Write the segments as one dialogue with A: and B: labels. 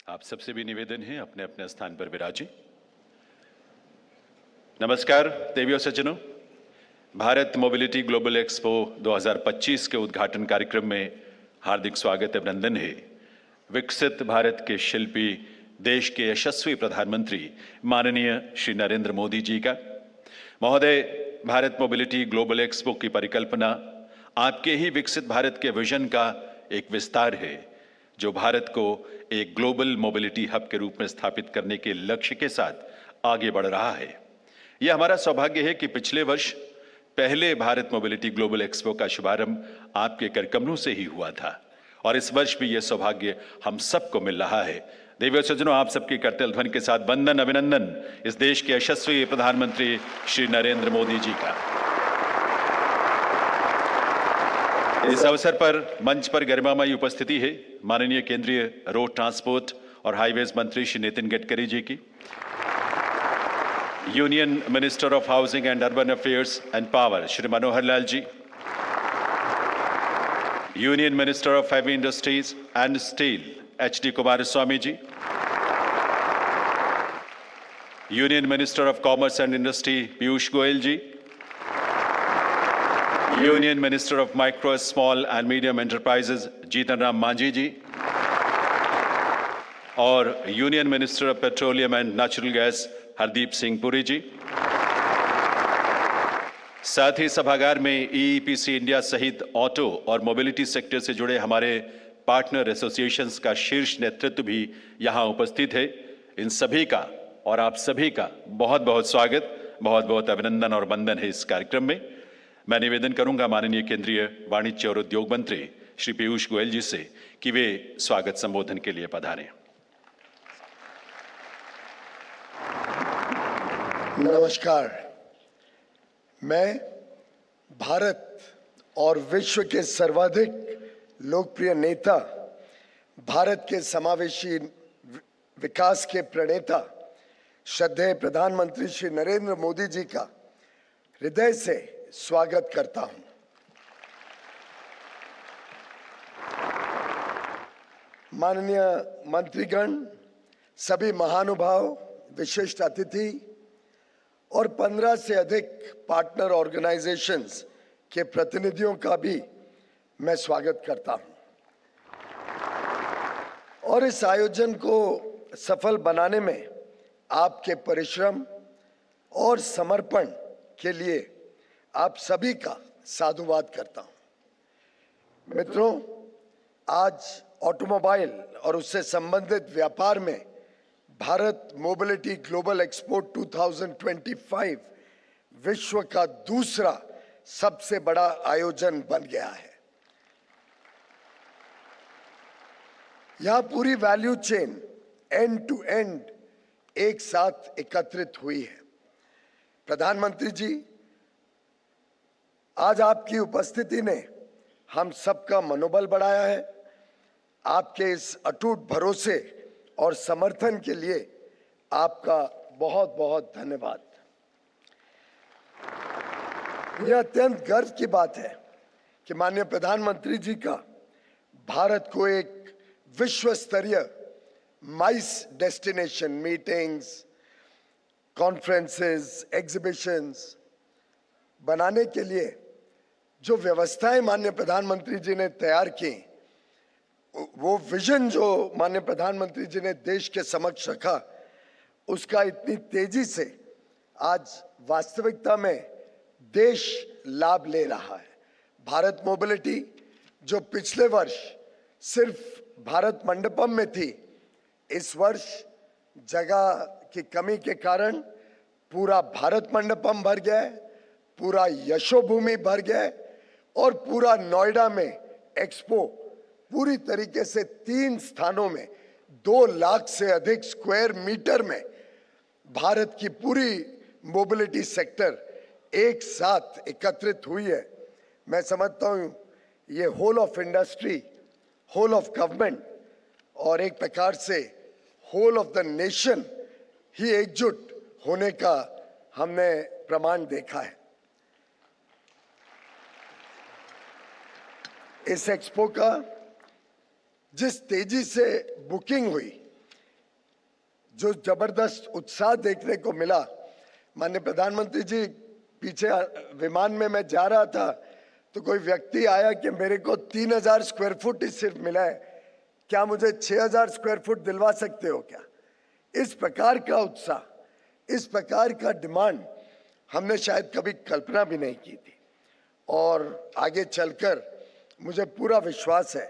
A: आप सबसे भी निवेदन है अपने अपने स्थान पर विराजें। नमस्कार देवियों सज्जनों, भारत मोबिलिटी ग्लोबल एक्सपो 2025 के उद्घाटन कार्यक्रम में हार्दिक स्वागत अभिनंदन है। विकसित भारत के शिल्पी, देश के यशस्वी प्रधानमंत्री माननीय श्री नरेंद्र मोदी जी का। महोदय, भारत मोबिलिटी ग्लोबल एक्सपो की परिकल्पना आपके ही विकसित भारत के विजन का एक विस्तार है, जो भारत को एक ग्लोबल मोबिलिटी हब के रूप में स्थापित करने के लक्ष्य के साथ आगे बढ़ रहा है। यह हमारा सौभाग्य है कि पिछले वर्ष पहले भारत मोबिलिटी ग्लोबल एक्सपो का शुभारंभ आपके करकमलों से ही हुआ था और इस वर्ष भी यह सौभाग्य हम सबको मिल रहा है। देवियों सज्जनों, आप सबकी करतल ध्वनि के साथ वंदन अभिनंदन इस देश के यशस्वी प्रधानमंत्री श्री नरेंद्र मोदी जी का। इस अवसर पर मंच पर गरिमामयी उपस्थिति है माननीय केंद्रीय रोड ट्रांसपोर्ट और हाईवेज मंत्री श्री नितिन गडकरी जी की, union minister of housing and urban affairs and power Shri Manohar Lal ji, union minister of heavy industries and steel HD Kumaraswamy ji, union minister of commerce and industry Piyush Goyal ji, union minister of micro small and medium enterprises Jitan Ram Manjhi ji और union minister of petroleum and natural gas Hardeep Singh Puri ji. साथ ही सभागार में EEPC India सहित auto और mobility sector से जुड़े हमारे पार्टनर एसोसिएशंस का शीर्ष नेतृत्व भी यहां उपस्थित है। इन सभी का और आप सभी का बहुत बहुत स्वागत, बहुत बहुत अभिनंदन और वंदन है इस कार्यक्रम में। मैं निवेदन करूंगा माननीय केंद्रीय वाणिज्य और उद्योग मंत्री श्री पीयूष गोयल जी से कि वे स्वागत संबोधन के लिए पधारें।
B: नमस्कार, मैं भारत और विश्व के सर्वाधिक लोकप्रिय नेता, भारत के समावेशी विकास के प्रणेता श्रद्धेय प्रधानमंत्री श्री नरेंद्र मोदी जी का हृदय से स्वागत करता हूं। माननीय मंत्रीगण, सभी महानुभाव, विशिष्ट अतिथि और 15 से अधिक पार्टनर ऑर्गेनाइजेशंस के प्रतिनिधियों का भी मैं स्वागत करता हूं। और इस आयोजन को सफल बनाने में आपके परिश्रम और समर्पण के लिए आप सभी का साधुवाद करता हूं। मित्रों, आज ऑटोमोबाइल और उससे संबंधित व्यापार में भारत मोबिलिटी ग्लोबल एक्सपो 2025 विश्व का दूसरा सबसे बड़ा आयोजन बन गया है। यहां पूरी value chain end to end एक साथ एकत्रित हुई है। प्रधानमंत्री जी, आज आपकी उपस्थिति ने हम सबका मनोबल बढ़ाया है। आपके इस अटूट भरोसे और समर्थन के लिए आपका बहुत बहुत धन्यवाद। यह अत्यंत गर्व की बात है कि माननीय प्रधानमंत्री जी का भारत को एक विश्व स्तरीय माइस डेस्टिनेशन, मीटिंग्स, कॉन्फ्रेंसेस, एग्जीबिशंस बनाने के लिए जो व्यवस्थाएं माननीय प्रधानमंत्री जी ने तैयार की, वो विजन जो माननीय प्रधानमंत्री जी ने देश के समक्ष रखा, उसका इतनी तेजी से आज वास्तविकता में देश लाभ ले रहा है। भारत मोबिलिटी जो पिछले वर्ष सिर्फ भारत मंडपम में थी, इस वर्ष जगह की कमी के कारण पूरा भारत मंडपम भर गया है, पूरा यशोभूमि भर गया है और पूरा नोएडा में एक्सपो पूरी तरीके से 3 स्थानों में 2 लाख से अधिक स्क्वायर मीटर में भारत की पूरी मोबिलिटी सेक्टर एक साथ एकत्रित हुई है। मैं समझता हूँ ये whole of industry, whole of government और एक प्रकार से होल ऑफ द नेशन ही एकजुट होने का हमने प्रमाण देखा है। इस एक्सपो का जिस तेजी से बुकिंग हुई, जो जबरदस्त उत्साह देखने को मिला। माननीय प्रधानमंत्री जी, पीछे विमान में मैं जा रहा था तो कोई व्यक्ति आया कि मेरे को 3000 स्क्वायर फुट ही सिर्फ मिला है, क्या मुझे 6000 स्क्वायर फुट दिलवा सकते हो क्या? इस प्रकार का उत्साह, इस प्रकार का डिमांड हमने शायद कभी कल्पना भी नहीं की थी। और आगे चलकर मुझे पूरा विश्वास है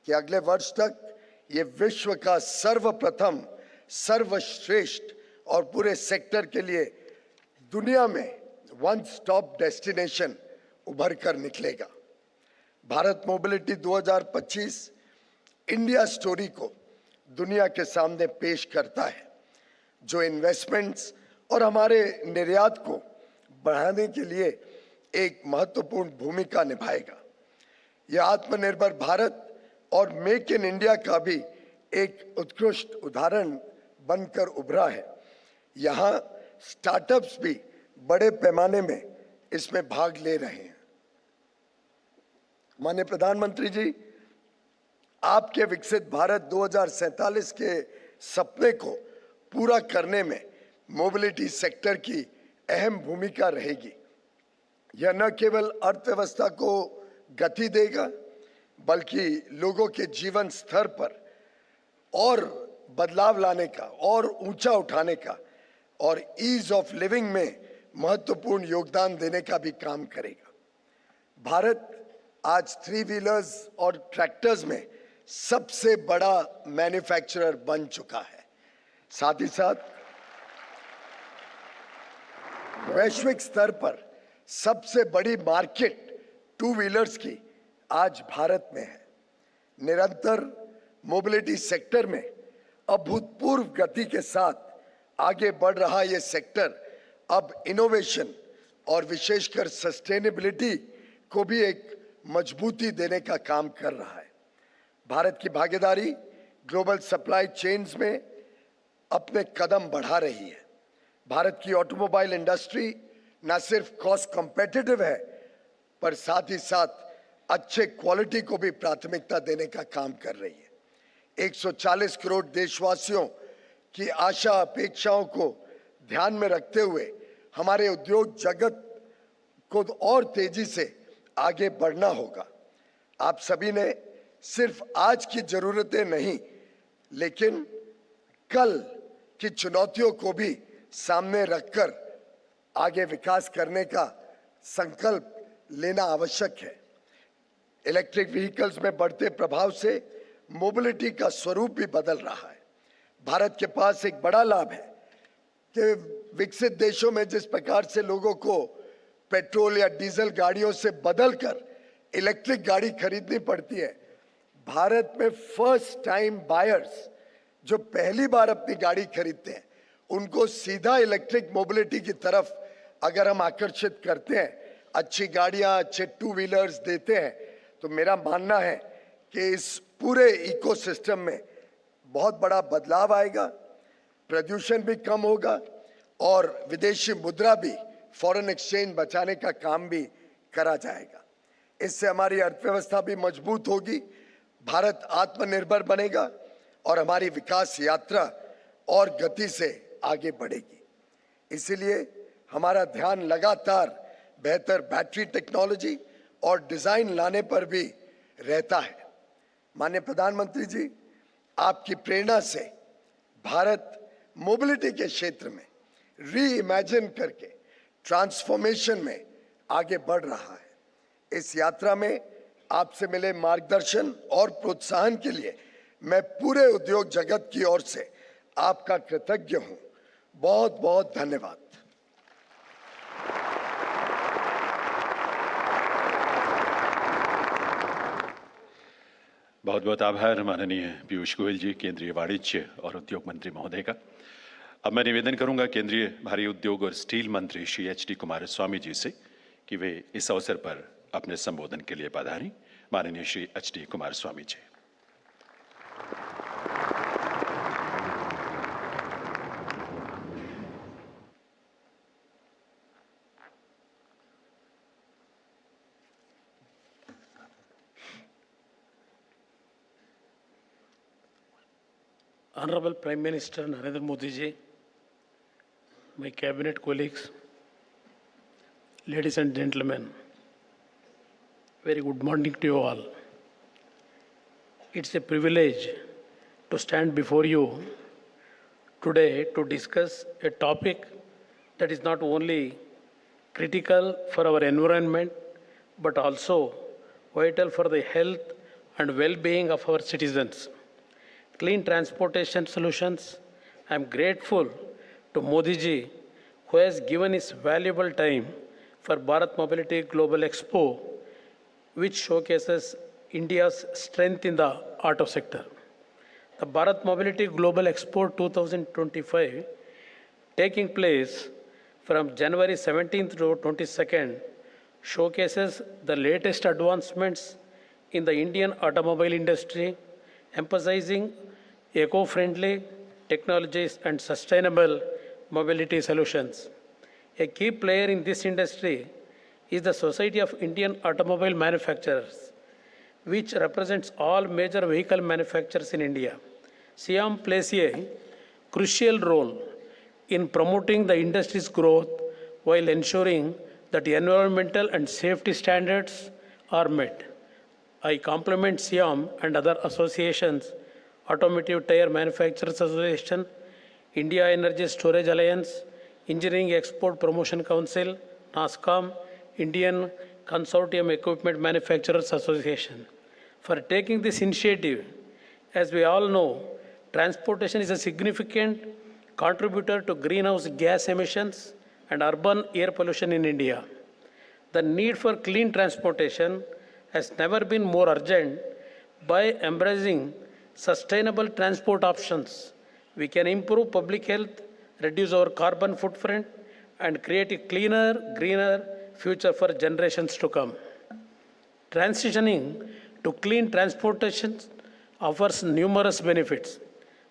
B: कि अगले वर्ष तक ये विश्व का सर्वप्रथम, सर्वश्रेष्ठ और पूरे सेक्टर के लिए दुनिया में वन स्टॉप डेस्टिनेशन उभर कर निकलेगा। भारत मोबिलिटी 2025 इंडिया स्टोरी को दुनिया के सामने पेश करता है, जो इन्वेस्टमेंट्स और हमारे निर्यात को बढ़ाने के लिए एक महत्वपूर्ण भूमिका निभाएगा। यह आत्मनिर्भर भारत और मेक इन इंडिया का भी एक उत्कृष्ट उदाहरण बनकर उभरा है। यहाँ स्टार्टअप्स भी बड़े पैमाने में इसमें भाग ले रहे हैं। माननीय प्रधानमंत्री जी, आपके विकसित भारत 2047 के सपने को पूरा करने में मोबिलिटी सेक्टर की अहम भूमिका रहेगी। यह न केवल अर्थव्यवस्था को गति देगा, बल्कि लोगों के जीवन स्तर पर और बदलाव लाने का और ऊंचा उठाने का और ईज ऑफ लिविंग में महत्वपूर्ण योगदान देने का भी काम करेगा। भारत आज 3 व्हीलर्स और ट्रैक्टर्स में सबसे बड़ा मैन्युफैक्चरर बन चुका है। साथ ही साथ वैश्विक स्तर पर सबसे बड़ी मार्केट 2 व्हीलर्स की आज भारत में है। निरंतर मोबिलिटी सेक्टर में अभूतपूर्व गति के साथ आगे बढ़ रहा यह सेक्टर अब इनोवेशन और विशेषकर सस्टेनेबिलिटी को भी एक मजबूती देने का काम कर रहा है। भारत की भागीदारी ग्लोबल सप्लाई चेन्स में अपने कदम बढ़ा रही है। भारत की ऑटोमोबाइल इंडस्ट्री न सिर्फ कॉस्ट कॉम्पिटिटिव है, पर साथ ही साथ अच्छे क्वालिटी को भी प्राथमिकता देने का काम कर रही है। 140 करोड़ देशवासियों की आशा अपेक्षाओं को ध्यान में रखते हुए हमारे उद्योग जगत को और तेजी से आगे बढ़ना होगा। आप सभी ने सिर्फ आज की जरूरतें नहीं, लेकिन कल की चुनौतियों को भी सामने रखकर आगे विकास करने का संकल्प लेना आवश्यक है। इलेक्ट्रिक व्हीकल्स में बढ़ते प्रभाव से मोबिलिटी का स्वरूप भी बदल रहा है। भारत के पास एक बड़ा लाभ है कि विकसित देशों में जिस प्रकार से लोगों को पेट्रोल या डीजल गाड़ियों से बदलकर इलेक्ट्रिक गाड़ी खरीदनी पड़ती है, भारत में फर्स्ट टाइम बायर्स जो पहली बार अपनी गाड़ी खरीदते हैं, उनको सीधा इलेक्ट्रिक मोबिलिटी की तरफ अगर हम आकर्षित करते हैं, अच्छी गाड़ियां, अच्छे 2 व्हीलर्स देते हैं, तो मेरा मानना है कि इस पूरे इकोसिस्टम में बहुत बड़ा बदलाव आएगा, प्रदूषण भी कम होगा और विदेशी मुद्रा भी, फॉरेन एक्सचेंज बचाने का काम भी करा जाएगा। इससे हमारी अर्थव्यवस्था भी मजबूत होगी, भारत आत्मनिर्भर बनेगा और हमारी विकास यात्रा और गति से आगे बढ़ेगी। इसीलिए हमारा ध्यान लगातार बेहतर बैटरी टेक्नोलॉजी और डिजाइन लाने पर भी रहता है। माननीय प्रधानमंत्री जी, आपकी प्रेरणा से भारत मोबिलिटी के क्षेत्र में री इमेजिन करके ट्रांसफॉर्मेशन में आगे बढ़ रहा है। इस यात्रा में आपसे मिले मार्गदर्शन और प्रोत्साहन के लिए मैं पूरे उद्योग जगत की ओर से आपका कृतज्ञ हूं। बहुत बहुत धन्यवाद।
A: बहुत बहुत आभार माननीय पीयूष गोयल जी, केंद्रीय वाणिज्य और उद्योग मंत्री महोदय का। अब मैं निवेदन करूंगा केंद्रीय भारी उद्योग और स्टील मंत्री श्री एच डी कुमारस्वामी जी से कि वे इस अवसर पर अपने संबोधन के लिए पधारें। माननीय Shri H D Kumaraswamy ji.
C: Honorable Prime Minister Narendra Modi ji, my cabinet colleagues, ladies and gentlemen, very good morning to you all. It's a privilege to stand before you today to discuss a topic that is not only critical for our environment but also vital for the health and well-being of our citizens. Clean transportation solutions. I am grateful to Modi ji who has given his valuable time for Bharat Mobility Global Expo, which showcases India's strength in the auto sector. The Bharat Mobility Global Expo 2025, taking place from January 17th to 22nd, showcases the latest advancements in the Indian automobile industry, emphasizing eco-friendly technologies and sustainable mobility solutions. A key player in this industry is the Society of Indian Automobile Manufacturers, which represents all major vehicle manufacturers in India. SIAM plays a crucial role in promoting the industry's growth while ensuring that environmental and safety standards are met. I compliment SIAM and other associations, Automotive Tire Manufacturers Association, India Energy Storage Alliance, Engineering Export Promotion Council, NASCOM, Indian Consortium Equipment Manufacturers Association, for taking this initiative. As we all know, transportation is a significant contributor to greenhouse gas emissions and urban air pollution in India. The need for clean transportation has never been more urgent. By embracing sustainable transport options, we can improve public health, reduce our carbon footprint, and create a cleaner, greener future for generations to come. Transitioning to clean transportation offers numerous benefits.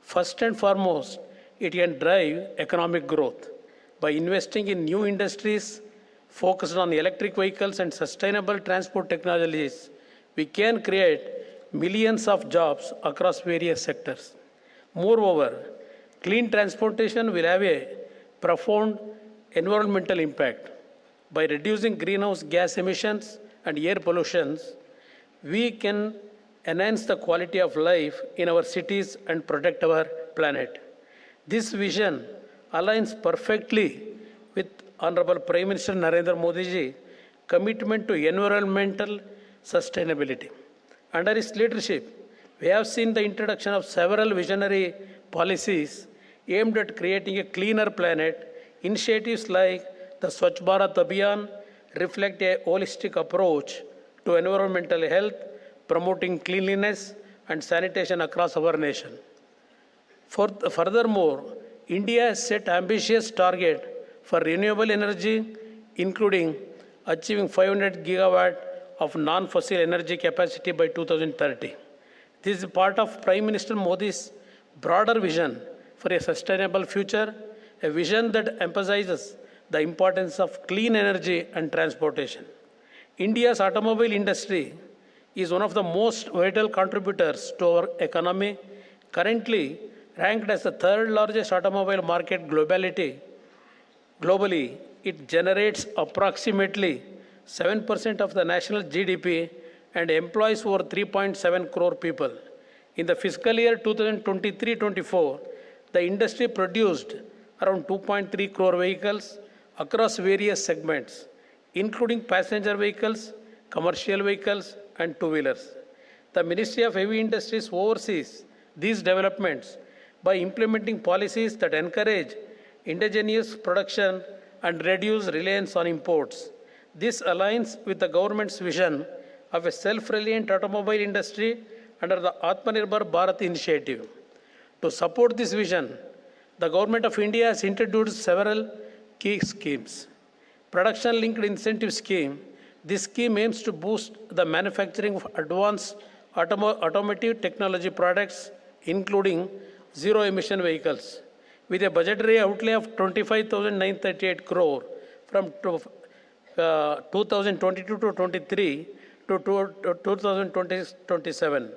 C: First and foremost, it can drive economic growth. By investing in new industries focused on electric vehicles and sustainable transport technologies, we can create millions of jobs across various sectors. Moreover, clean transportation will have a profound environmental impact. By reducing greenhouse gas emissions and air pollution, we can enhance the quality of life in our cities and protect our planet. This vision aligns perfectly with Honorable Prime Minister Narendra Modi ji's commitment to environmental sustainability. Under his leadership, we have seen the introduction of several visionary policies aimed at creating a cleaner planet. Initiatives like the Swachh Bharat Abhiyan reflect a holistic approach to environmental health, promoting cleanliness and sanitation across our nation. Furthermore, India has set ambitious target for renewable energy, including achieving 500 gigawatt of non-fossil energy capacity by 2030. This is part of Prime Minister Modi's broader vision for a sustainable future, a vision that emphasizes the importance of clean energy and transportation. India's automobile industry is one of the most vital contributors to our economy, currently ranked as the third largest automobile market globally. It generates approximately 7% of the national GDP and employs over 3.7 crore people. In the fiscal year 2023-24, the industry produced around 2.3 crore vehicles across various segments, including passenger vehicles, commercial vehicles, and two-wheelers. The Ministry of Heavy Industries oversees these developments by implementing policies that encourage indigenous production and reduce reliance on imports. This aligns with the government's vision of a self-reliant automobile industry under the Atmanirbhar Bharat initiative. To support this vision, the Government of India has introduced several key schemes. Production-linked incentive scheme. This scheme aims to boost the manufacturing of advanced automotive technology products, including zero-emission vehicles, with a budgetary outlay of 25,938 crore from 2022 to 23 to 2027.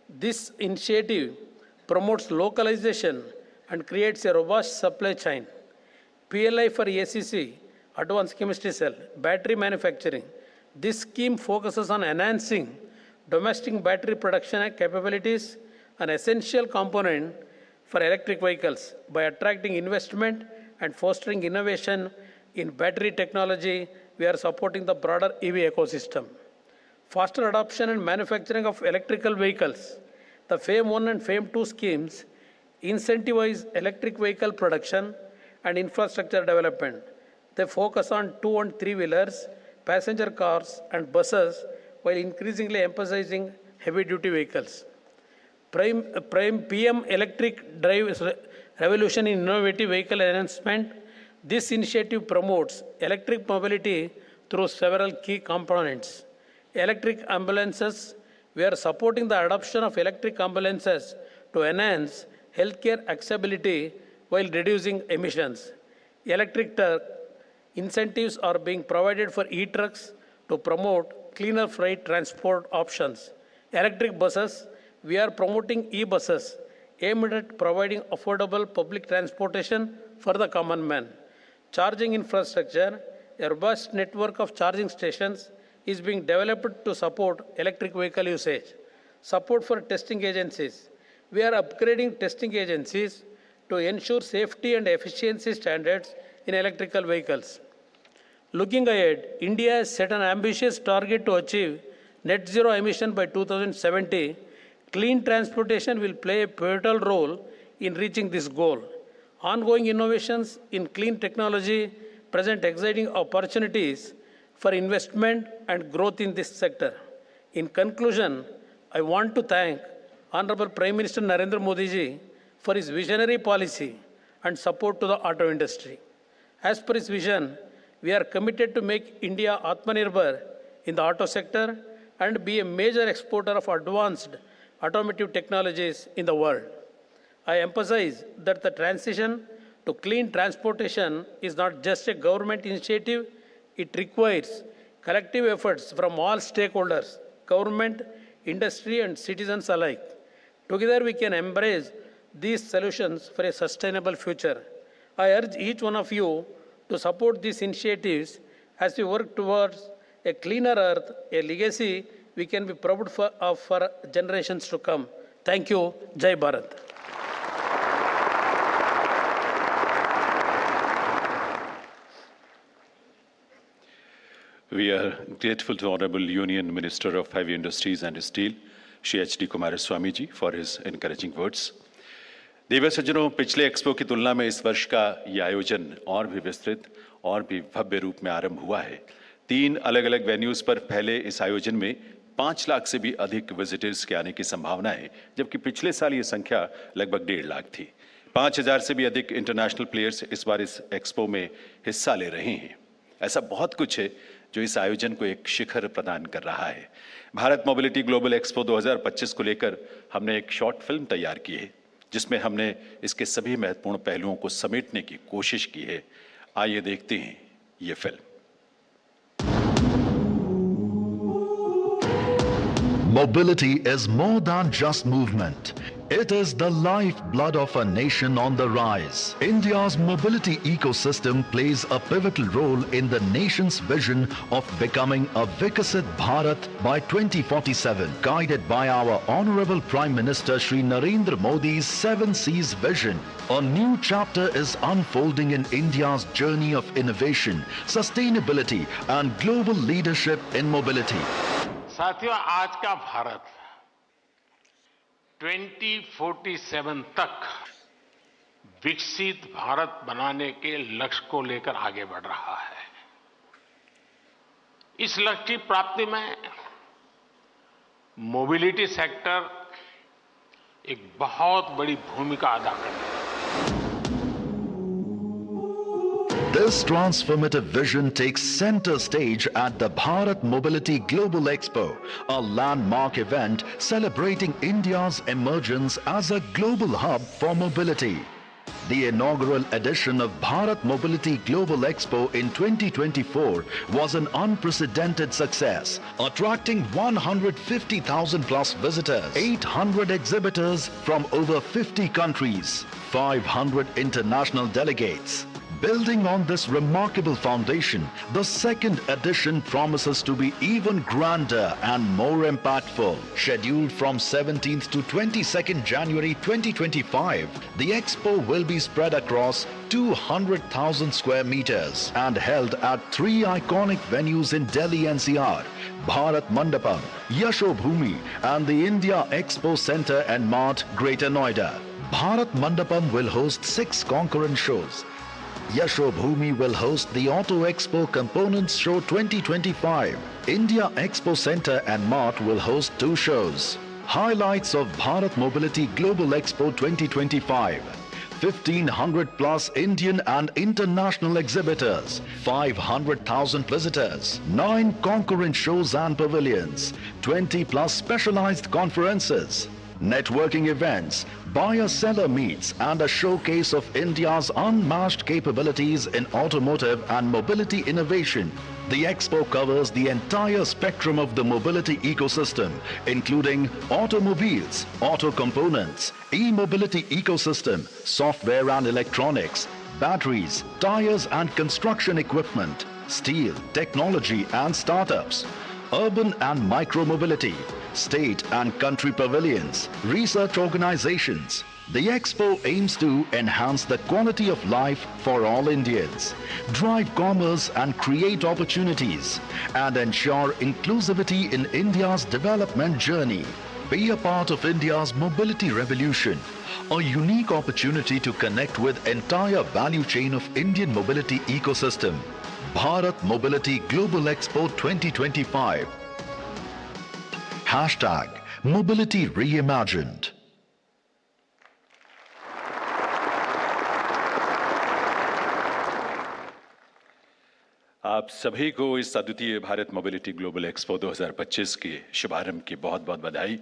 C: This initiative promotes localization and creates a robust supply chain. PLI for ACC, Advanced Chemistry Cell, battery manufacturing. This scheme focuses on enhancing domestic battery production capabilities, an essential component for electric vehicles. By attracting investment and fostering innovation in battery technology, we are supporting the broader EV ecosystem. Faster adoption and manufacturing of electrical vehicles. The FAME 1 and FAME 2 schemes incentivize electric vehicle production and infrastructure development. They focus on 2 and 3 wheelers, passenger cars, and buses, while increasingly emphasizing heavy-duty vehicles. PM Electric Drive Revolution in Innovative Vehicle Enhancement. This initiative promotes electric mobility through several key components. Electric ambulances. We are supporting the adoption of electric ambulances to enhance healthcare accessibility while reducing emissions. Electric truck incentives are being provided for e-trucks to promote cleaner freight transport options. Electric buses. We are promoting e-buses aimed at providing affordable public transportation for the common man. Charging infrastructure. A robust network of charging stations is being developed to support electric vehicle usage. Support for testing agencies. We are upgrading testing agencies to ensure safety and efficiency standards in electrical vehicles. Looking ahead, India has set an ambitious target to achieve net zero emission by 2070. Clean transportation will play a pivotal role in reaching this goal. Ongoing innovations in clean technology present exciting opportunities for investment and growth in this sector. In conclusion, I want to thank Honorable Prime Minister Narendra Modi ji for his visionary policy and support to the auto industry. As per his vision, we are committed to make India Atmanirbhar in the auto sector and be a major exporter of advanced automotive technologies in the world. I emphasize that the transition to clean transportation is not just a government initiative, it requires collective efforts from all stakeholders, government, industry, and citizens alike. Together we can embrace these solutions for a sustainable future. I urge each one of you to support these initiatives as we work towards a cleaner earth, a legacy we can be proud of for generations to come. Thank you. Jai Bharat.
A: We are grateful to Honorable Union Minister of Heavy Industries and Steel, Shri H.D. Kumaraswamy ji, for his encouraging words. देवी सज्जनों, पिछले expo की तुलना में इस वर्ष का ये आयोजन और भी विस्तृत और भी भव्य रूप में आरंभ हुआ है। 3 अलग-अलग वेन्यूज पर पहले इस आयोजन में 5 लाख से भी अधिक विजिटर्स के आने की संभावना है, जबकि पिछले साल ये संख्या लगभग 1.5 लाख थी। 5000 से भी अधिक इंटरनेशनल प्लेयर्स इस बार इस एक्सपो में हिस्सा ले रहे हैं। ऐसा बहुत कुछ है जो इस आयोजन को एक शिखर प्रदान कर रहा है। भारत मोबिलिटी ग्लोबल एक्सपो 2025 को लेकर हमने एक शॉर्ट फिल्म तैयार की है, जिसमें हमने इसके सभी महत्वपूर्ण पहलुओं को समेटने की कोशिश की है। आइए देखते हैं ये film.
D: Mobility is more than just movement. It is the lifeblood of a nation on the rise. India's mobility ecosystem plays a pivotal role in the nation's vision of becoming a Viksit Bharat by 2047, guided by our Honorable Prime Minister Shri Narendra Modi's 7 C's vision. A new chapter is unfolding in India's journey of innovation, sustainability and global leadership in mobility.
E: साथियों, आज का भारत 2047 तक विकसित भारत बनाने के लक्ष्य को लेकर आगे बढ़ रहा है। इस लक्ष्य की प्राप्ति में मोबिलिटी सेक्टर एक बहुत बड़ी भूमिका अदा करता है।
D: This transformative vision takes center stage at the Bharat Mobility Global Expo, a landmark event celebrating India's emergence as a global hub for mobility. The inaugural edition of Bharat Mobility Global Expo in 2024 was an unprecedented success, attracting 150,000 plus visitors, 800 exhibitors from over 50 countries, 500 international delegates. Building on this remarkable foundation, the second edition promises to be even grander and more impactful. Scheduled from 17th to 22nd January 2025, the expo will be spread across 200,000 square meters and held at 3 iconic venues in Delhi NCR, Bharat Mandapam, Yashobhoomi and the India Expo Center and Mart, Greater Noida. Bharat Mandapam will host 6 concurrent shows. Yashobhoomi will host the Auto Expo Components Show 2025. India Expo Center and Mart will host 2 shows. Highlights of Bharat Mobility Global Expo 2025. 1,500 plus Indian and international exhibitors, 500,000 visitors, 9 concurrent shows and pavilions, 20 plus specialized conferences, networking events, buyer-seller meets and a showcase of India's unmatched capabilities in automotive and mobility innovation. The expo covers the entire spectrum of the mobility ecosystem, including automobiles, auto components, e-mobility ecosystem, software and electronics, batteries, tires and construction equipment, steel, technology and startups, urban and micro-mobility, state and country pavilions, research organizations. The expo aims to enhance the quality of life for all Indians, drive commerce and create opportunities, and ensure inclusivity in India's development journey. Be a part of India's mobility revolution, a unique opportunity to connect with entire value chain of Indian mobility ecosystem. Bharat Mobility Global Expo 2025. Hashtag Mobility Reimagined.
A: आप सभी को इस अद्वितीय Bharat mobility global expo 2025 के शुभारंभ की बहुत बहुत बधाई।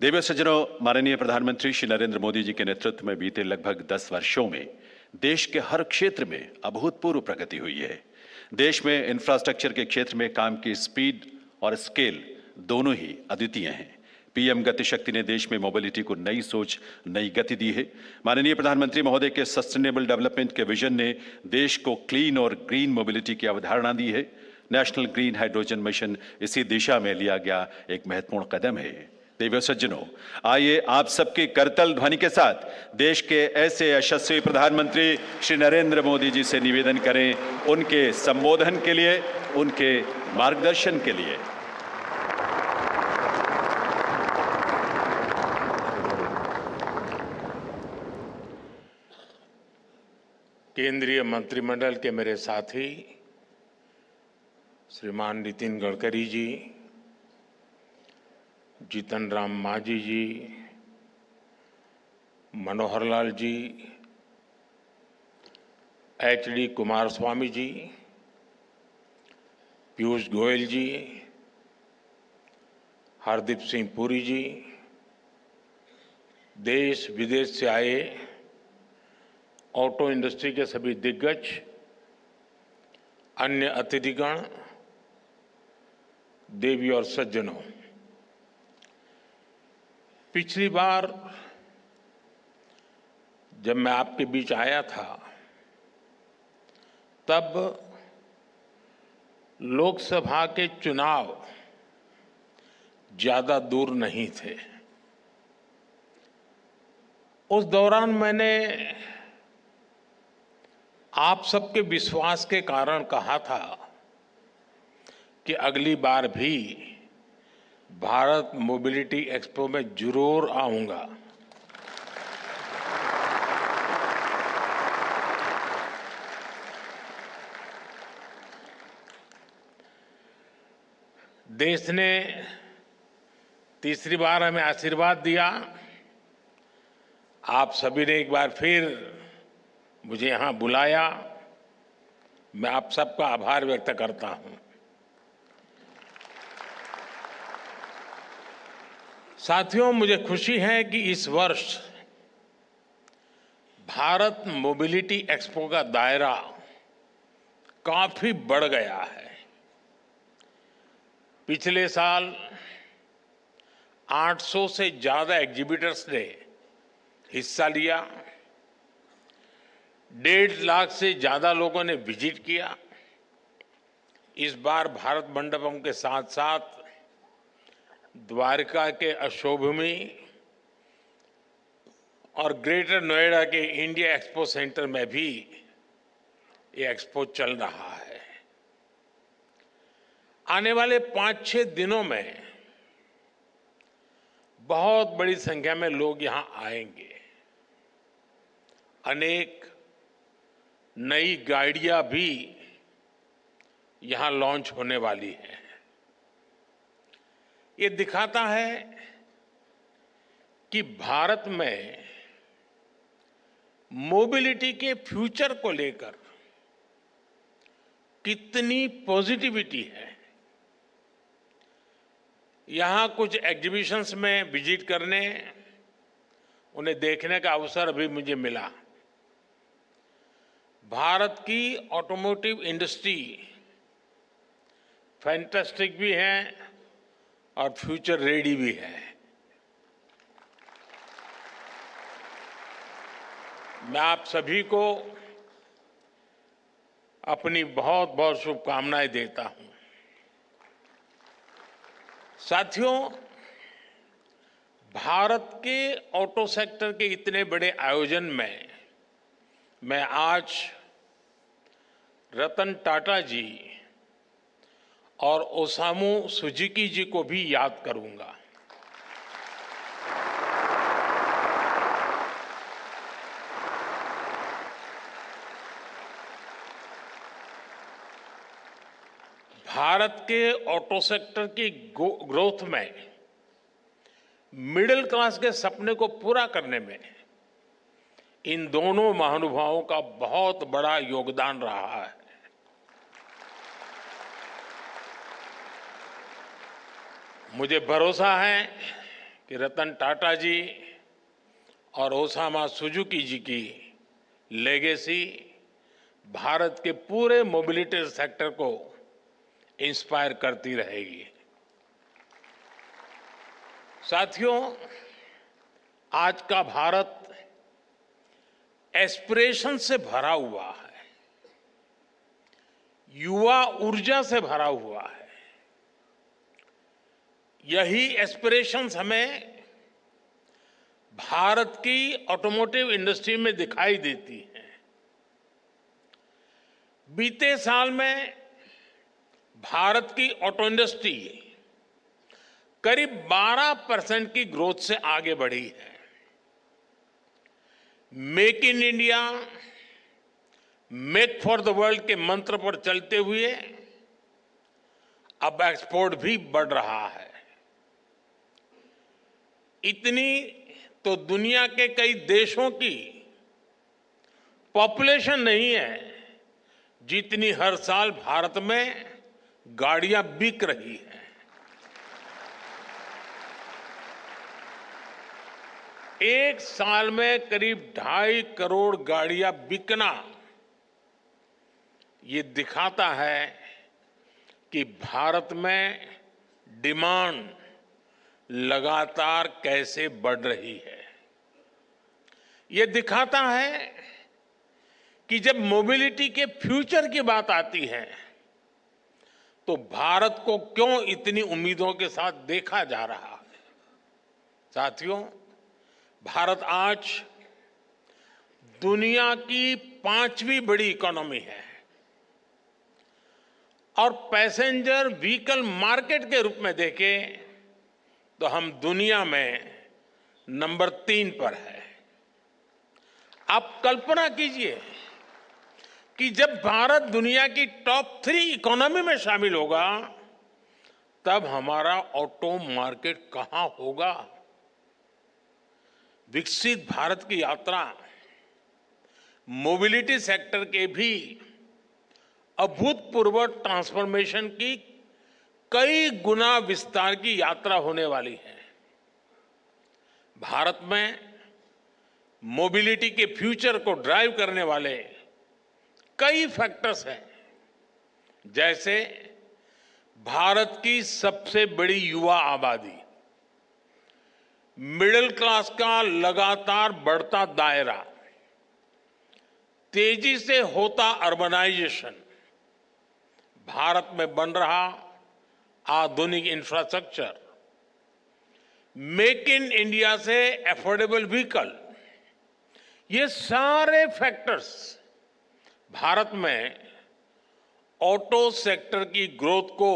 A: देवी सज्जनों, माननीय प्रधानमंत्री श्री नरेंद्र मोदी जी के नेतृत्व में बीते लगभग 10 वर्षों में देश के हर क्षेत्र में अभूतपूर्व प्रगति हुई है। देश में इंफ्रास्ट्रक्चर के क्षेत्र में काम की स्पीड और स्केल दोनों ही अद्वितीय हैं। पीएम गति शक्ति ने देश में मोबिलिटी को नई सोच, नई गति दी है। माननीय प्रधानमंत्री महोदय के सस्टेनेबल डेवलपमेंट के विजन ने देश को क्लीन और ग्रीन मोबिलिटी की अवधारणा दी है। नेशनल ग्रीन हाइड्रोजन मिशन इसी दिशा में लिया गया एक महत्वपूर्ण कदम है। देवी सज्जनों, आइए आप सबके करतल ध्वनि के साथ देश के ऐसे यशस्वी प्रधानमंत्री श्री नरेंद्र मोदी जी से निवेदन करें, उनके संबोधन के लिए, उनके मार्गदर्शन के लिए।
E: केंद्रीय मंत्रिमंडल के मेरे साथी श्रीमान नितिन गडकरी जी, जीतन राम मांझी जी, मनोहर लाल जी, एचडी कुमारस्वामी जी, पीयूष गोयल जी, हरदीप सिंह पुरी जी, देश विदेश से आए ऑटो इंडस्ट्री के सभी दिग्गज, अन्य अतिथिगण, देवी और सज्जनों, पिछली बार जब मैं आपके बीच आया था तब लोकसभा के चुनाव ज्यादा दूर नहीं थे। उस दौरान मैंने आप सबके विश्वास के कारण कहा था कि अगली बार भी भारत मोबिलिटी एक्सपो में जरूर आऊंगा। देश ने तीसरी बार हमें आशीर्वाद दिया। आप सभी ने एक बार फिर मुझे यहां बुलाया। मैं आप सबका आभार व्यक्त करता हूं। साथियों, मुझे खुशी है कि इस वर्ष भारत मोबिलिटी एक्सपो का दायरा काफी बढ़ गया है। पिछले साल 800 से ज्यादा एग्जीबिटर्स ने हिस्सा लिया, 1.5 लाख से ज्यादा लोगों ने विजिट किया। इस बार भारत मंडपम के साथ साथ द्वारका के अशोभूमि और ग्रेटर नोएडा के इंडिया एक्सपो सेंटर में भी ये एक्सपो चल रहा है। आने वाले 5-6 दिनों में बहुत बड़ी संख्या में लोग यहां आएंगे। अनेक नई गाड़ियां भी यहां लॉन्च होने वाली हैं। ये दिखाता है कि भारत में मोबिलिटी के फ्यूचर को लेकर कितनी पॉजिटिविटी है। यहां कुछ एग्जीबिशंस में विजिट करने, उन्हें देखने का अवसर अभी मुझे मिला। भारत की ऑटोमोटिव इंडस्ट्री फैंटास्टिक भी है और फ्यूचर रेडी भी है। मैं आप सभी को अपनी बहुत बहुत शुभकामनाएं देता हूं। साथियों, भारत के ऑटो सेक्टर के इतने बड़े आयोजन में मैं आज रतन टाटा जी और ओसामू सुजुकी जी को भी याद करूंगा। भारत के ऑटो सेक्टर की ग्रोथ में मिडिल क्लास के सपने को पूरा करने में इन दोनों महानुभावों का बहुत बड़ा योगदान रहा है। मुझे भरोसा है कि रतन टाटा जी और ओसामा सुजुकी जी की लेगेसी भारत के पूरे मोबिलिटी सेक्टर को इंस्पायर करती रहेगी। साथियों, आज का भारत एस्पिरेशन से भरा हुआ है, युवा ऊर्जा से भरा हुआ है। यही एस्पिरेशंस हमें भारत की ऑटोमोटिव इंडस्ट्री में दिखाई देती हैं। बीते साल में भारत की ऑटो इंडस्ट्री करीब 12% की ग्रोथ से आगे बढ़ी है। Make in India, make for the world के मंत्र पर चलते हुए अब एक्सपोर्ट भी बढ़ रहा है। इतनी तो दुनिया के कई देशों की पॉपुलेशन नहीं है जितनी हर साल भारत में गाड़ियां बिक रही हैं। एक साल में करीब 2.5 करोड़ गाड़ियां बिकना ये दिखाता है कि भारत में डिमांड लगातार कैसे बढ़ रही है। ये दिखाता है कि जब मोबिलिटी के फ्यूचर की बात आती है तो भारत को क्यों इतनी उम्मीदों के साथ देखा जा रहा है। साथियों, भारत आज दुनिया की 5वीं बड़ी इकोनॉमी है और पैसेंजर व्हीकल मार्केट के रूप में देखें तो हम दुनिया में नंबर 3 पर है। आप कल्पना कीजिए कि जब भारत दुनिया की टॉप 3 इकोनॉमी में शामिल होगा तब हमारा ऑटो मार्केट कहां होगा। विकसित भारत की यात्रा मोबिलिटी सेक्टर के भी अभूतपूर्व ट्रांसफॉर्मेशन की कई गुना विस्तार की यात्रा होने वाली है। भारत में मोबिलिटी के फ्यूचर को ड्राइव करने वाले कई फैक्टर्स हैं, जैसे भारत की सबसे बड़ी युवा आबादी, मिडिल क्लास का लगातार बढ़ता दायरा, तेजी से होता अर्बनाइजेशन, भारत में बन रहा आधुनिक इंफ्रास्ट्रक्चर, मेक इन इंडिया से अफोर्डेबल व्हीकल, ये सारे फैक्टर्स भारत में ऑटो सेक्टर की ग्रोथ को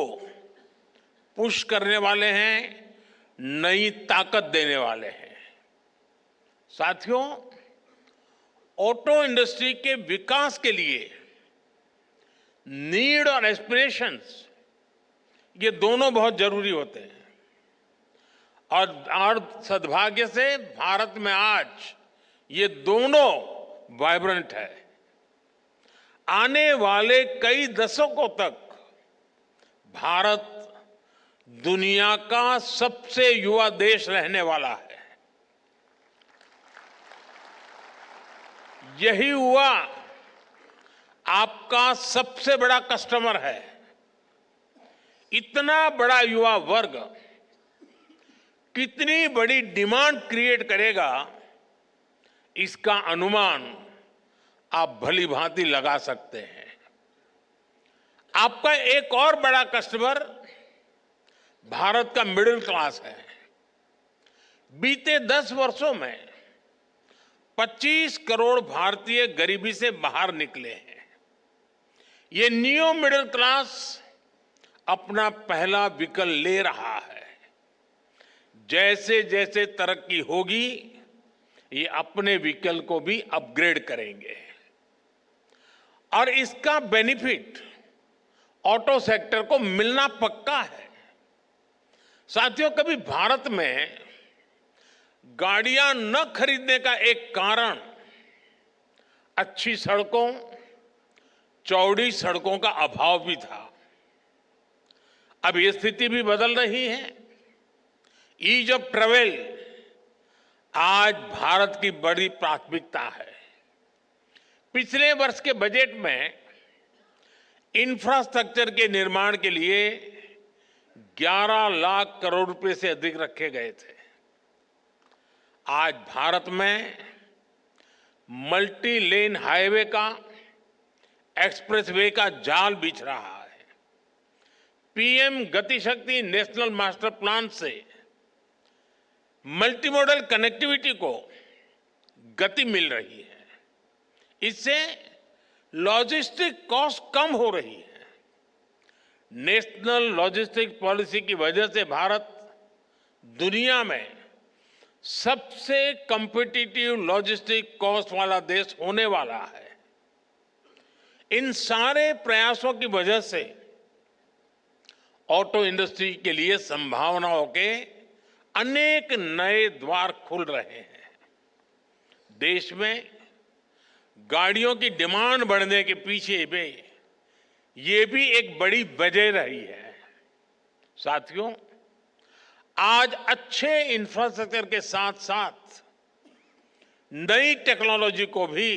E: पुश करने वाले हैं, नई ताकत देने वाले हैं। साथियों, ऑटो इंडस्ट्री के विकास के लिए नीड और एस्पिरेशंस, ये दोनों बहुत जरूरी होते हैं। और सद्भाग्य से भारत में आज ये दोनों वाइब्रेंट है। आने वाले कई दशकों तक भारत दुनिया का सबसे युवा देश रहने वाला है। यही युवा आपका सबसे बड़ा कस्टमर है। इतना बड़ा युवा वर्ग कितनी बड़ी डिमांड क्रिएट करेगा, इसका अनुमान आप भली भांति लगा सकते हैं। आपका एक और बड़ा कस्टमर भारत का मिडिल क्लास है। बीते 10 वर्षों में 25 करोड़ भारतीय गरीबी से बाहर निकले हैं। ये न्यू मिडिल क्लास अपना पहला व्हीकल ले रहा है। जैसे जैसे तरक्की होगी, ये अपने व्हीकल को भी अपग्रेड करेंगे और इसका बेनिफिट ऑटो सेक्टर को मिलना पक्का है। साथियों, कभी भारत में गाड़ियां न खरीदने का एक कारण अच्छी सड़कों, चौड़ी सड़कों का अभाव भी था। अब ये स्थिति भी बदल रही है। ईज ऑफ ट्रेवल आज भारत की बड़ी प्राथमिकता है। पिछले वर्ष के बजट में इंफ्रास्ट्रक्चर के निर्माण के लिए 11 लाख करोड़ रुपए से अधिक रखे गए थे। आज भारत में मल्टी लेन हाईवे का, एक्सप्रेसवे का जाल बिछ रहा है। पीएम गति शक्ति नेशनल मास्टर प्लान से मल्टीमोडल कनेक्टिविटी को गति मिल रही है। इससे लॉजिस्टिक कॉस्ट कम हो रही है। नेशनल लॉजिस्टिक पॉलिसी की वजह से भारत दुनिया में सबसे कॉम्पिटिटिव लॉजिस्टिक कॉस्ट वाला देश होने वाला है। इन सारे प्रयासों की वजह से ऑटो इंडस्ट्री के लिए संभावनाओं के अनेक नए द्वार खुल रहे हैं। देश में गाड़ियों की डिमांड बढ़ने के पीछे में ये भी एक बड़ी वजह रही है। साथियों, आज अच्छे इंफ्रास्ट्रक्चर के साथ साथ नई टेक्नोलॉजी को भी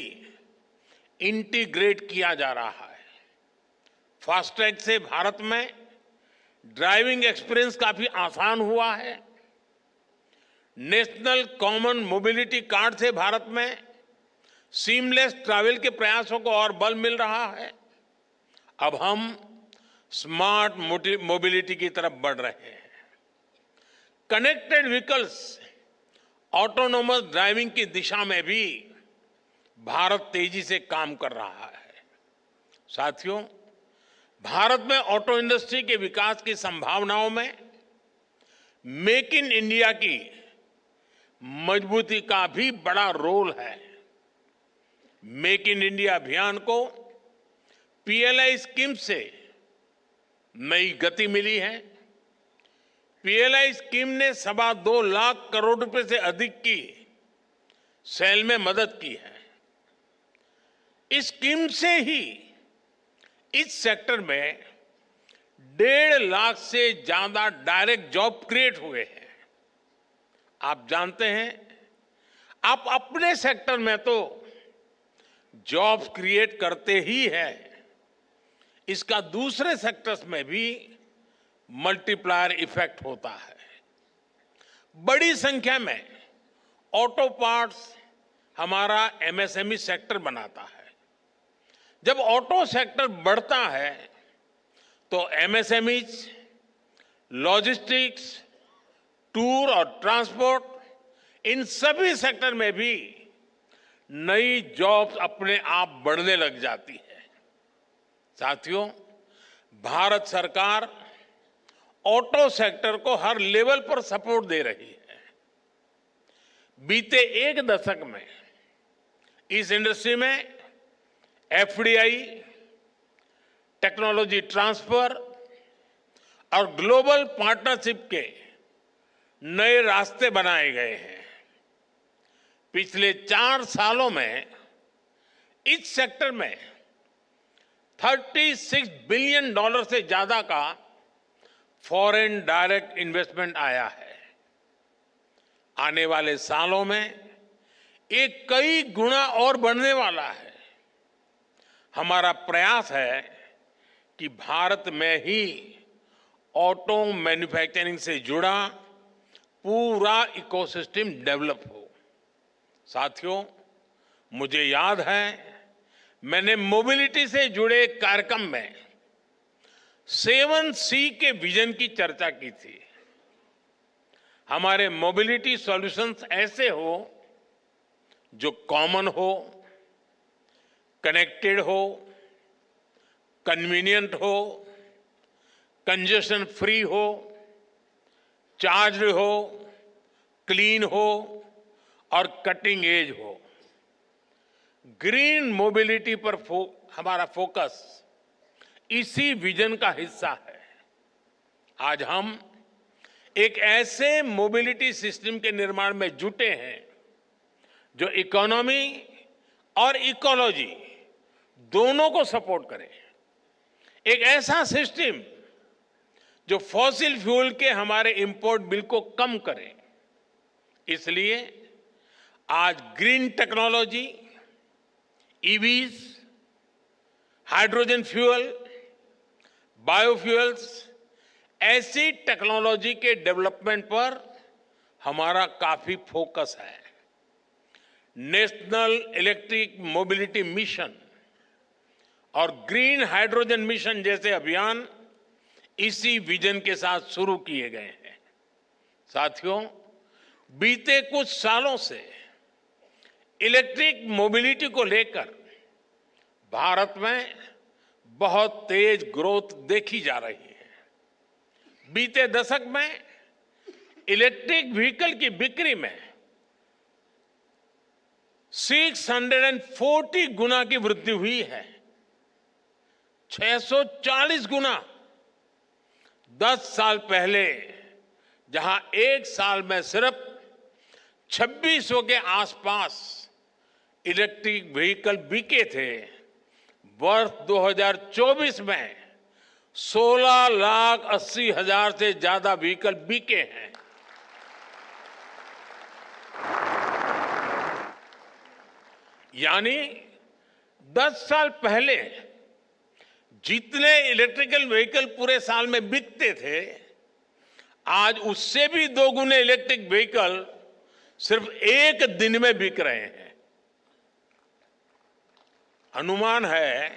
E: इंटीग्रेट किया जा रहा है। फास्टैग से भारत में ड्राइविंग एक्सपीरियंस काफी आसान हुआ है। नेशनल कॉमन मोबिलिटी कार्ड से भारत में सीमलेस ट्रैवल के प्रयासों को और बल मिल रहा है। अब हम स्मार्ट मोबिलिटी की तरफ बढ़ रहे हैं। कनेक्टेड व्हीकल्स, ऑटोनोमस ड्राइविंग की दिशा में भी भारत तेजी से काम कर रहा है। साथियों, भारत में ऑटो इंडस्ट्री के विकास की संभावनाओं में मेक इन इंडिया की मजबूती का भी बड़ा रोल है। मेक इन इंडिया अभियान को पीएलआई स्कीम से नई गति मिली है। पीएलआई स्कीम ने 2.25 लाख करोड़ रुपए से अधिक की सेल में मदद की है। इस स्कीम से ही इस सेक्टर में 1.5 लाख से ज्यादा डायरेक्ट जॉब क्रिएट हुए हैं। आप जानते हैं, आप अपने सेक्टर में तो जॉब्स क्रिएट करते ही हैं, इसका दूसरे सेक्टर्स में भी मल्टीप्लायर इफेक्ट होता है। बड़ी संख्या में ऑटो पार्ट्स हमारा एमएसएमई सेक्टर बनाता है। जब ऑटो सेक्टर बढ़ता है तो एमएसएमईज, लॉजिस्टिक्स, टूर और ट्रांसपोर्ट, इन सभी सेक्टर में भी नई जॉब्स अपने आप बढ़ने लग जाती है। साथियों, भारत सरकार ऑटो सेक्टर को हर लेवल पर सपोर्ट दे रही है। बीते एक दशक में इस इंडस्ट्री में एफडीआई, टेक्नोलॉजी ट्रांसफर और ग्लोबल पार्टनरशिप के नए रास्ते बनाए गए हैं। पिछले 4 सालों में इस सेक्टर में $36 बिलियन से ज्यादा का फॉरेन डायरेक्ट इन्वेस्टमेंट आया है। आने वाले सालों में ये कई गुना और बढ़ने वाला है। हमारा प्रयास है कि भारत में ही ऑटो मैन्युफैक्चरिंग से जुड़ा पूरा इकोसिस्टम डेवलप हो। साथियों, मुझे याद है मैंने मोबिलिटी से जुड़े एक कार्यक्रम में 7C के विजन की चर्चा की थी। हमारे मोबिलिटी सॉल्यूशंस ऐसे हो जो कॉमन हो, कनेक्टेड हो, कन्वीनियंट हो, कंजेशन फ्री हो, चार्ज हो, क्लीन हो और कटिंग एज हो। ग्रीन मोबिलिटी पर हमारा फोकस इसी विजन का हिस्सा है। आज हम एक ऐसे मोबिलिटी सिस्टम के निर्माण में जुटे हैं जो इकोनॉमी और इकोलॉजी दोनों को सपोर्ट करे। एक ऐसा सिस्टम जो फॉसिल फ्यूल के हमारे इंपोर्ट बिल को कम करे। इसलिए आज green technology, EVs, hydrogen fuel, biofuels, ऐसी टेक्नोलॉजी के डेवलपमेंट पर हमारा काफी फोकस है। नेशनल इलेक्ट्रिक मोबिलिटी मिशन और ग्रीन हाइड्रोजन मिशन जैसे अभियान इसी विजन के साथ शुरू किए गए हैं। साथियों, बीते कुछ सालों से इलेक्ट्रिक मोबिलिटी को लेकर भारत में बहुत तेज ग्रोथ देखी जा रही है। बीते दशक में इलेक्ट्रिक व्हीकल की बिक्री में 640 गुना की वृद्धि हुई है। 640 गुना। 10 साल पहले जहां एक साल में सिर्फ 2600 के आसपास इलेक्ट्रिक व्हीकल बिके थे, वर्ष 2024 में 16,80,000 से ज्यादा व्हीकल बिके हैं। यानी 10 साल पहले जितने इलेक्ट्रिकल व्हीकल पूरे साल में बिकते थे, आज उससे भी 2 गुने इलेक्ट्रिक व्हीकल सिर्फ एक दिन में बिक रहे हैं। अनुमान है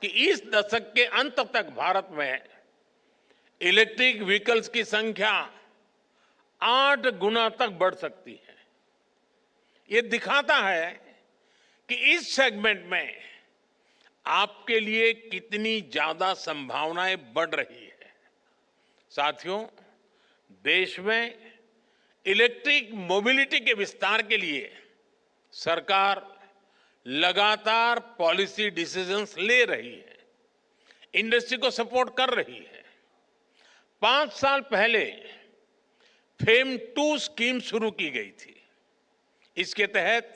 E: कि इस दशक के अंत तक भारत में इलेक्ट्रिक व्हीकल्स की संख्या 8 गुना तक बढ़ सकती है। ये दिखाता है कि इस सेगमेंट में आपके लिए कितनी ज्यादा संभावनाएं बढ़ रही है। साथियों, देश में इलेक्ट्रिक मोबिलिटी के विस्तार के लिए सरकार लगातार पॉलिसी डिसीजंस ले रही है, इंडस्ट्री को सपोर्ट कर रही है। 5 साल पहले फेम 2 स्कीम शुरू की गई थी। इसके तहत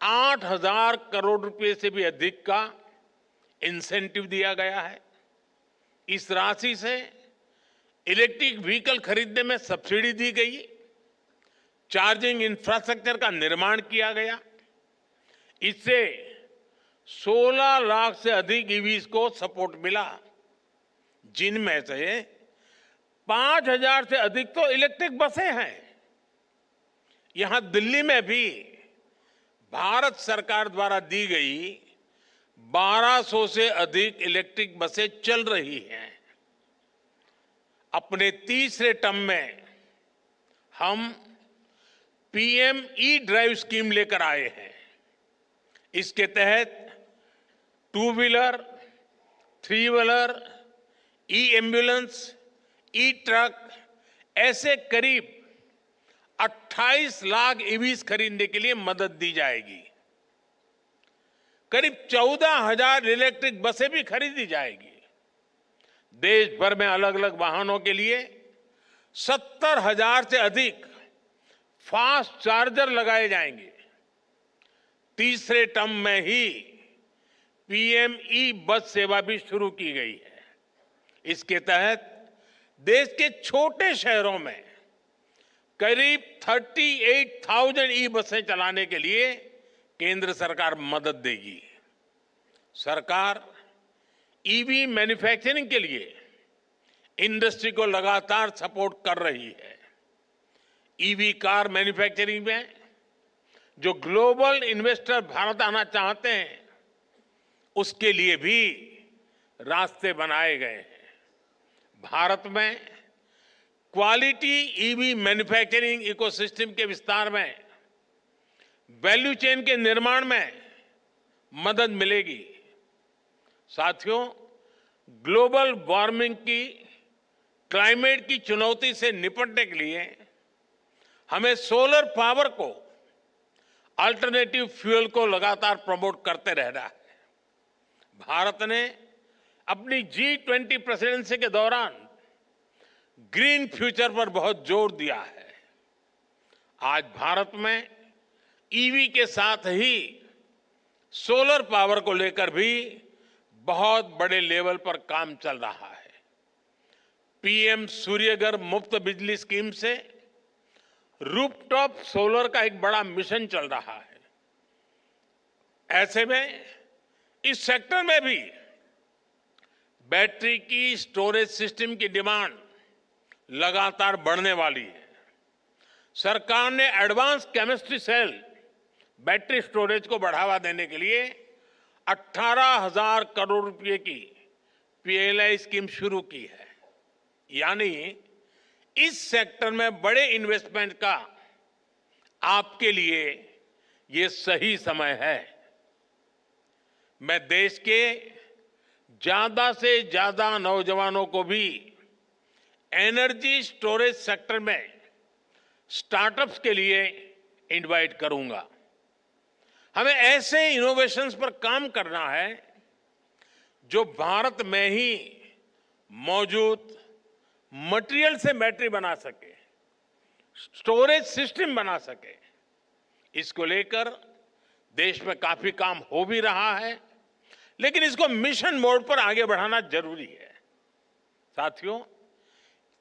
E: 8,000 करोड़ रुपए से भी अधिक का इंसेंटिव दिया गया है। इस राशि से इलेक्ट्रिक व्हीकल खरीदने में सब्सिडी दी गई, चार्जिंग इंफ्रास्ट्रक्चर का निर्माण किया गया। इससे 16 लाख से अधिक ईवीज को सपोर्ट मिला, जिनमें से 5,000 से अधिक तो इलेक्ट्रिक बसें हैं। यहां दिल्ली में भी भारत सरकार द्वारा दी गई 1200 से अधिक इलेक्ट्रिक बसें चल रही हैं। अपने तीसरे टर्म में हम पीएम ई ड्राइव स्कीम लेकर आए हैं। इसके तहत 2 व्हीलर, 3 व्हीलर, ई एम्बुलेंस, ई ट्रक ऐसे करीब 28 लाख ईवीज खरीदने के लिए मदद दी जाएगी। करीब 14,000 इलेक्ट्रिक बसें भी खरीदी जाएगी। देश भर में अलग अलग वाहनों के लिए 70,000 से अधिक फास्ट चार्जर लगाए जाएंगे। तीसरे टर्म में ही पीएम ई बस सेवा भी शुरू की गई है। इसके तहत देश के छोटे शहरों में करीब 38,000 ई बसें चलाने के लिए केंद्र सरकार मदद देगी। सरकार ईवी मैन्युफैक्चरिंग के लिए इंडस्ट्री को लगातार सपोर्ट कर रही है। ईवी कार मैन्युफैक्चरिंग में जो ग्लोबल इन्वेस्टर भारत आना चाहते हैं, उसके लिए भी रास्ते बनाए गए हैं। भारत में क्वालिटी ईवी मैन्युफैक्चरिंग इकोसिस्टम के विस्तार में, वैल्यू चेन के निर्माण में मदद मिलेगी। साथियों, ग्लोबल वार्मिंग की, क्लाइमेट की चुनौती से निपटने के लिए हमें सोलर पावर को, अल्टरनेटिव फ्यूल को लगातार प्रमोट करते रहना है। भारत ने अपनी G20 प्रेसिडेंसी के दौरान ग्रीन फ्यूचर पर बहुत जोर दिया है। आज भारत में ईवी के साथ ही सोलर पावर को लेकर भी बहुत बड़े लेवल पर काम चल रहा है। पीएम सूर्यघर मुफ्त बिजली स्कीम से रूफटॉप सोलर का एक बड़ा मिशन चल रहा है। ऐसे में इस सेक्टर में भी बैटरी की स्टोरेज सिस्टम की डिमांड लगातार बढ़ने वाली है। सरकार ने advance chemistry cell battery storage को बढ़ावा देने के लिए 18,000 करोड़ रुपए की पीएलआई स्कीम शुरू की है। यानी इस सेक्टर में बड़े इन्वेस्टमेंट का आपके लिए ये सही समय है। मैं देश के ज्यादा से ज्यादा नौजवानों को भी एनर्जी स्टोरेज सेक्टर में स्टार्टअप्स के लिए इनवाइट करूंगा। हमें ऐसे इनोवेशंस पर काम करना है जो भारत में ही मौजूद मटेरियल से बैटरी बना सके, स्टोरेज सिस्टम बना सके। इसको लेकर देश में काफी काम हो भी रहा है, लेकिन इसको मिशन मोड पर आगे बढ़ाना जरूरी है। साथियों,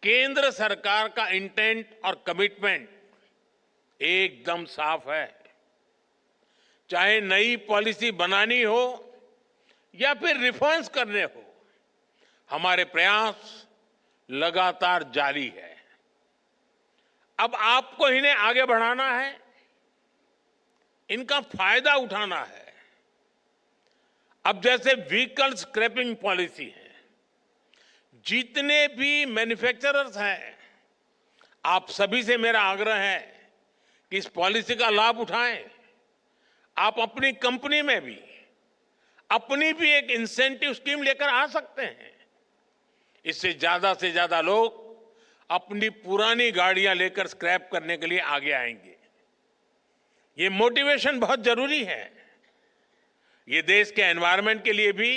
E: केंद्र सरकार का इंटेंट और कमिटमेंट एकदम साफ है। चाहे नई पॉलिसी बनानी हो या फिर रिफॉर्म्स करने हो, हमारे प्रयास लगातार जारी है। अब आपको इन्हें आगे बढ़ाना है, इनका फायदा उठाना है। अब जैसे व्हीकल स्क्रैपिंग पॉलिसी है, जितने भी मैन्युफैक्चरर्स हैं, आप सभी से मेरा आग्रह है कि इस पॉलिसी का लाभ उठाएं। आप अपनी कंपनी में भी अपनी भी एक इंसेंटिव स्कीम लेकर आ सकते हैं। इससे ज्यादा लोग अपनी पुरानी गाड़ियां लेकर स्क्रैप करने के लिए आगे आएंगे। ये मोटिवेशन बहुत जरूरी है। ये देश के एनवायरनमेंट के लिए भी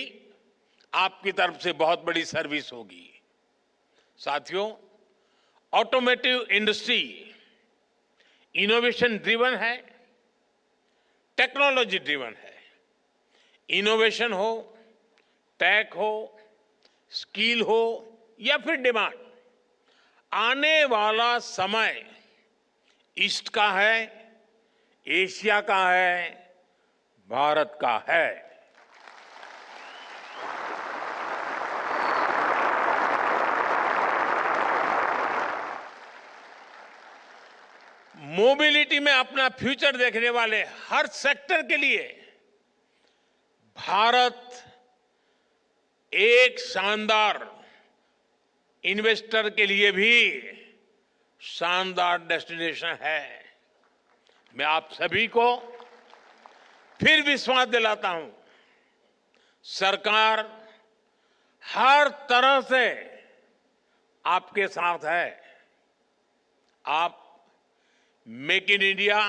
E: आपकी तरफ से बहुत बड़ी सर्विस होगी। साथियों, ऑटोमोटिव इंडस्ट्री इनोवेशन ड्रिवन है, टेक्नोलॉजी ड्रिवन है। इनोवेशन हो, टेक हो, स्किल हो या फिर डिमांड, आने वाला समय ईस्ट का है, एशिया का है, भारत का है। मोबिलिटी में अपना फ्यूचर देखने वाले हर सेक्टर के लिए भारत एक शानदार इन्वेस्टर के लिए भी शानदार डेस्टिनेशन है। मैं आप सभी को फिर विश्वास दिलाता हूं, सरकार हर तरह से आपके साथ है। आप make in India,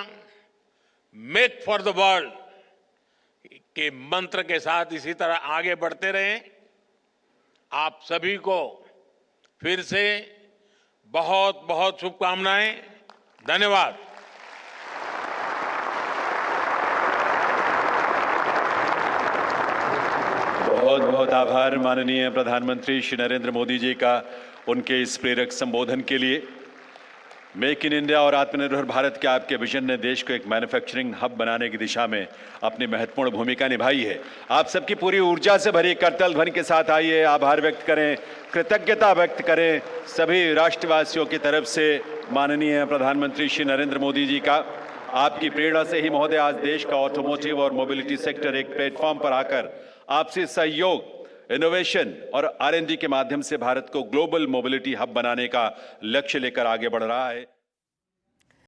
E: make for the world के मंत्र के साथ इसी तरह आगे बढ़ते रहें। आप सभी को फिर से बहुत बहुत शुभकामनाएं। धन्यवाद।
A: बहुत बहुत आभार माननीय प्रधानमंत्री श्री नरेंद्र मोदी जी का उनके इस प्रेरक संबोधन के लिए। मेक इन इंडिया और आत्मनिर्भर भारत के आपके विजन ने देश को एक मैन्युफैक्चरिंग हब बनाने की दिशा में अपनी महत्वपूर्ण भूमिका निभाई है। आप सबकी पूरी ऊर्जा से भरी करतल ध्वनि के साथ आइए, आभार व्यक्त करें, कृतज्ञता व्यक्त करें सभी राष्ट्रवासियों की तरफ से माननीय प्रधानमंत्री श्री नरेंद्र मोदी जी का। आपकी प्रेरणा से ही महोदय आज देश का ऑटोमोटिव और मोबिलिटी सेक्टर एक प्लेटफॉर्म पर आकर आपसी सहयोग, इनोवेशन और R&D के माध्यम से भारत को ग्लोबल मोबिलिटी हब बनाने का लक्ष्य लेकर आगे बढ़ रहा है।